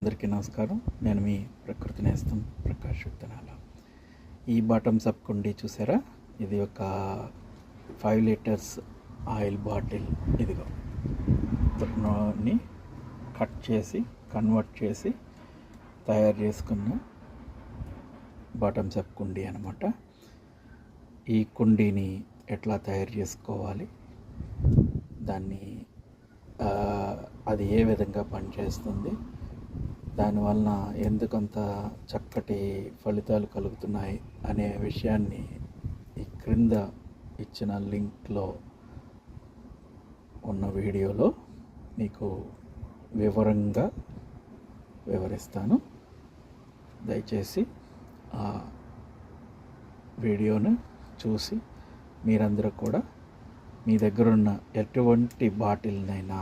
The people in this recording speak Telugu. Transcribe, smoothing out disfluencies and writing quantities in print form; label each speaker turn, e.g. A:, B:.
A: అందరికీ నమస్కారం. నేను మీ ప్రకృతి నేస్తం ప్రకాష్ విత్తనాల. ఈ బాటమ్స్ అప్ కుండీ చూసారా? ఇది ఒక 5 లీటర్స్ ఆయిల్ బాటిల్. ఇదిగో ని కట్ చేసి కన్వర్ట్ చేసి తయారు చేసుకున్న బాటమ్స్ అప్ కుండీ అన్నమాట. ఈ కుండీని ఎట్లా తయారు చేసుకోవాలి, దాన్ని అది ఏ విధంగా పనిచేస్తుంది, దానివలన ఎందుకంత చక్కటి ఫలితాలు కలుగుతున్నాయి అనే విషయాన్ని ఈ క్రింద ఇచ్చిన లింక్లో ఉన్న వీడియోలో మీకు వివరంగా వివరిస్తాను. దయచేసి ఆ వీడియోను చూసి మీరందరూ కూడా మీ దగ్గర ఉన్న ఎటువంటి బాటిల్నైనా